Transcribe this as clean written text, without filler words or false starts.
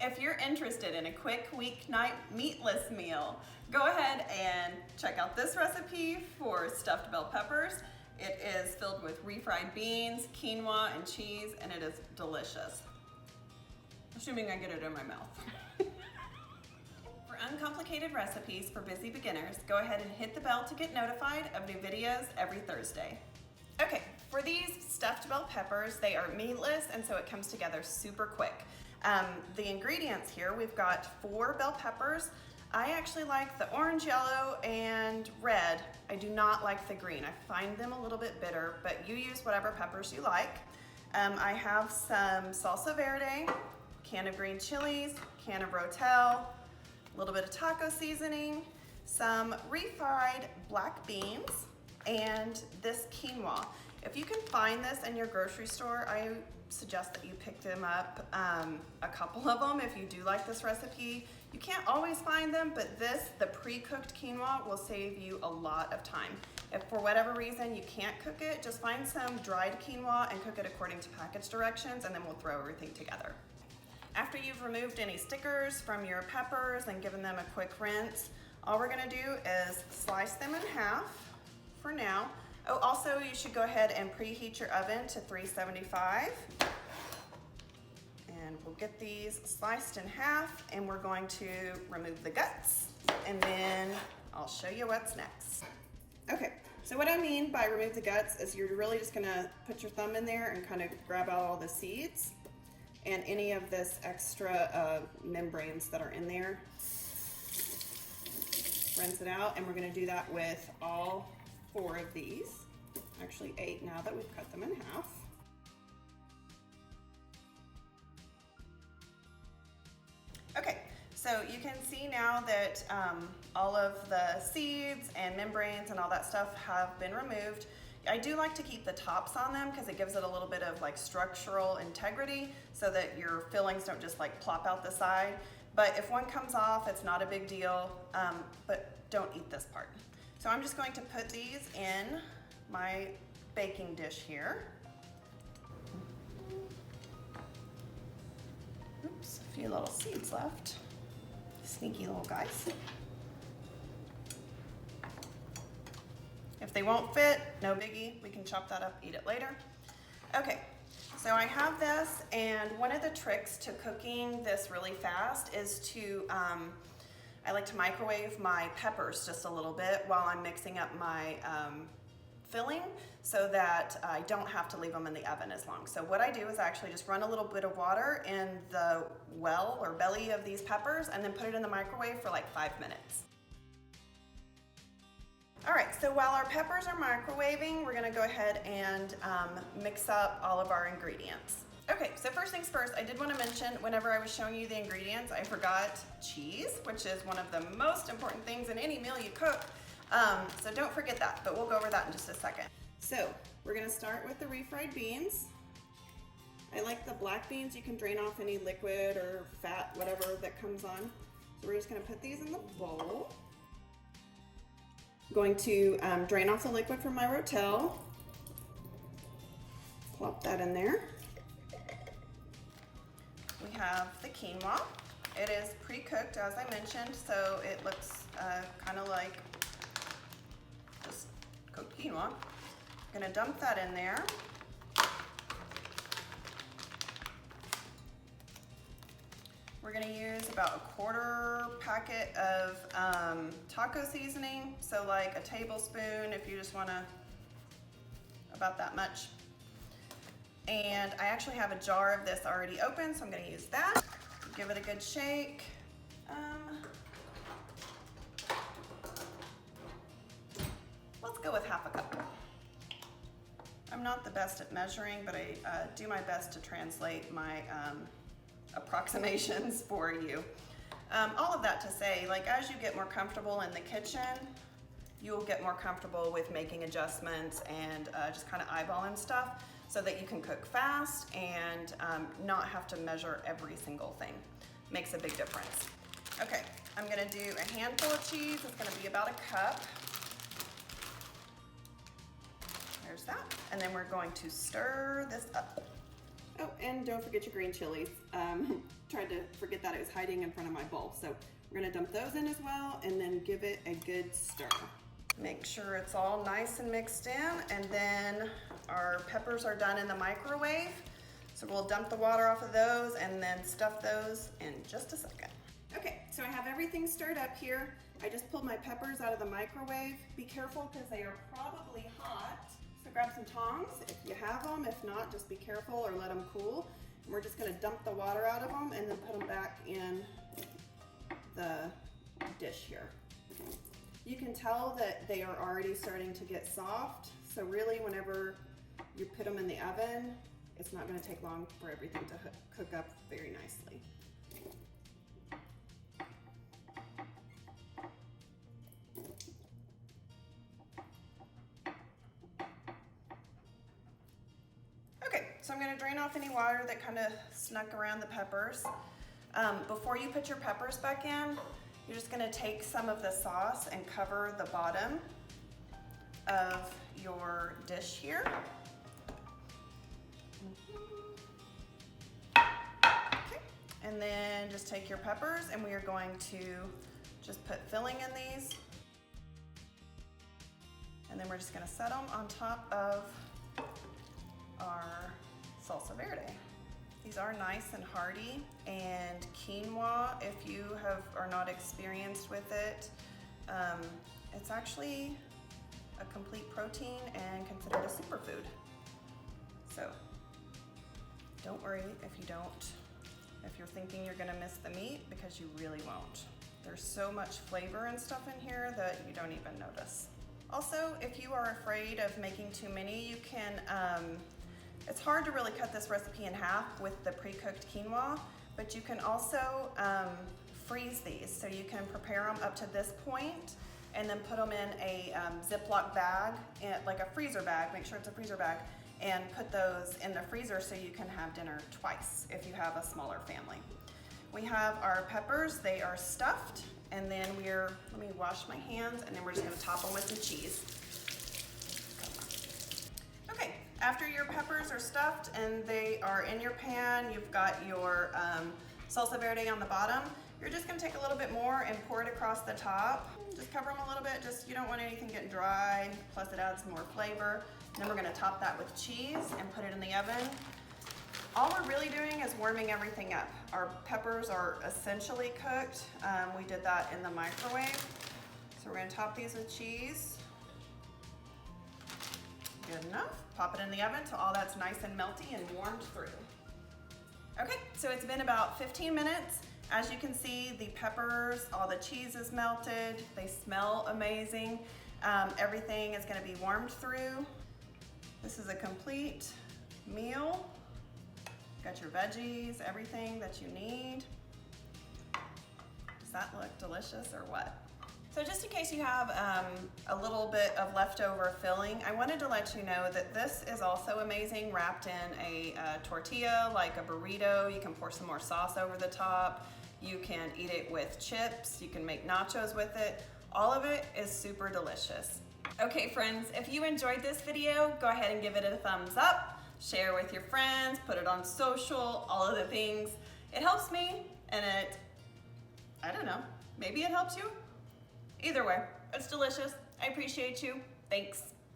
If you're interested in a quick weeknight meatless meal, go ahead and check out this recipe for stuffed bell peppers. It is filled with refried beans, quinoa, and cheese, and it is delicious. Assuming I get it in my mouth. For uncomplicated recipes for busy beginners, go ahead and hit the bell to get notified of new videos every Thursday. Okay, for these stuffed bell peppers, they are meatless, and so it comes together super quick. The ingredients here, we've got 4 bell peppers. I actually like the orange, yellow, and red. I do not like the green. I find them a little bit bitter, but you use whatever peppers you like. I have some salsa verde, can of green chilies, can of Rotel, a little bit of taco seasoning, some refried black beans, and this quinoa. If you can find this in your grocery store, I suggest that you pick them up, a couple of them if you do like this recipe. You can't always find them, but the pre-cooked quinoa will save you a lot of time. If for whatever reason you can't cook it, just find some dried quinoa and cook it according to package directions, and then we'll throw everything together. After you've removed any stickers from your peppers and given them a quick rinse, all we're gonna do is slice them in half for now. Oh, also you should go ahead and preheat your oven to 375. And we'll get these sliced in half, and we're going to remove the guts, and then I'll show you what's next. Okay, so what I mean by remove the guts is you're really just gonna put your thumb in there and kind of grab out all the seeds and any of this extra membranes that are in there. Rinse it out, and we're gonna do that with all 4 of these, actually 8 now that we've cut them in half. Okay, so you can see now that all of the seeds and membranes and all that stuff have been removed. I do like to keep the tops on them because it gives it a little bit of like structural integrity so that your fillings don't just like plop out the side. But if one comes off, it's not a big deal, but don't eat this part. So I'm just going to put these in my baking dish here. Oops, a few little seeds left. Sneaky little guys. If they won't fit, no biggie. We can chop that up, eat it later. Okay, so I have this, and one of the tricks to cooking this really fast is to, I like to microwave my peppers just a little bit while I'm mixing up my filling so that I don't have to leave them in the oven as long. So what I do is I actually just run a little bit of water in the well or belly of these peppers and then put it in the microwave for like 5 minutes. All right, so while our peppers are microwaving, we're gonna go ahead and mix up all of our ingredients. Okay, so first things first, I did want to mention whenever I was showing you the ingredients, I forgot cheese, which is one of the most important things in any meal you cook. So don't forget that, but we'll go over that in just a second. So we're gonna start with the refried beans. I like the black beans. You can drain off any liquid or fat, whatever that comes on. So we're just gonna put these in the bowl. Going to drain off the liquid from my Rotel. Plop that in there. We have the quinoa. It is pre-cooked, as I mentioned, so it looks kind of like just cooked quinoa. I'm gonna dump that in there. We're gonna use about a 1/4 packet of taco seasoning, so like a tablespoon if you just wanna, about that much. And I actually have a jar of this already open, so I'm gonna use that. Give it a good shake. Let's go with 1/2 cup. I'm not the best at measuring, but I do my best to translate my approximations for you. All of that to say, like as you get more comfortable in the kitchen, you'll get more comfortable with making adjustments and just kind of eyeballing stuff so that you can cook fast and not have to measure every single thing. Makes a big difference. Okay, I'm gonna do a handful of cheese. It's gonna be about a cup. There's that. And then we're going to stir this up. Oh, and don't forget your green chilies. tried to forget that it was hiding in front of my bowl. So we're gonna dump those in as well and then give it a good stir. Make sure it's all nice and mixed in, and then our peppers are done in the microwave. So we'll dump the water off of those and then stuff those in just a second. Okay, so I have everything stirred up here. I just pulled my peppers out of the microwave. Be careful because they are probably hot. So grab some tongs if you have them. If not, just be careful or let them cool. And we're just gonna dump the water out of them and then put them back in the dish here. You can tell that they are already starting to get soft. So really, whenever you put them in the oven, it's not gonna take long for everything to cook up very nicely. So I'm gonna drain off any water that kind of snuck around the peppers. Before you put your peppers back in, you're just gonna take some of the sauce and cover the bottom of your dish here. Okay. And then just take your peppers and we are going to just put filling in these. And then we're just gonna set them on top of our salsa verde. These are nice and hearty, and quinoa, if you are not experienced with it, it's actually a complete protein and considered a superfood. So don't worry if you're thinking you're gonna miss the meat, because you really won't. There's so much flavor and stuff in here that you don't even notice. Also, if you are afraid of making too many, you can, it's hard to really cut this recipe in half with the pre-cooked quinoa, but you can also freeze these. So you can prepare them up to this point and then put them in a Ziploc bag, like a freezer bag, make sure it's a freezer bag, and put those in the freezer so you can have dinner twice if you have a smaller family. We have our peppers, they are stuffed, and then let me wash my hands, and then we're just gonna top them with some cheese. Okay, after your peppers are stuffed and they are in your pan, you've got your salsa verde on the bottom, you're just gonna take a little bit more and pour it across the top. Just cover them a little bit, you don't want anything getting dry, plus it adds more flavor. And then we're gonna top that with cheese and put it in the oven. All we're really doing is warming everything up. Our peppers are essentially cooked. We did that in the microwave. So we're gonna top these with cheese. Good enough. Pop it in the oven till all that's nice and melty and warmed through. Okay, so it's been about 15 minutes. As you can see, the peppers, all the cheese is melted. They smell amazing. Everything is gonna be warmed through. This is a complete meal. Got your veggies, everything that you need. Does that look delicious or what? So just in case you have a little bit of leftover filling, I wanted to let you know that this is also amazing wrapped in a tortilla, like a burrito. You can pour some more sauce over the top. You can eat it with chips. You can make nachos with it. All of it is super delicious. Okay friends, if you enjoyed this video, go ahead and give it a thumbs up. Share with your friends, put it on social, all of the things. It helps me, and I don't know, maybe it helps you. Either way, it's delicious. I appreciate you. Thanks.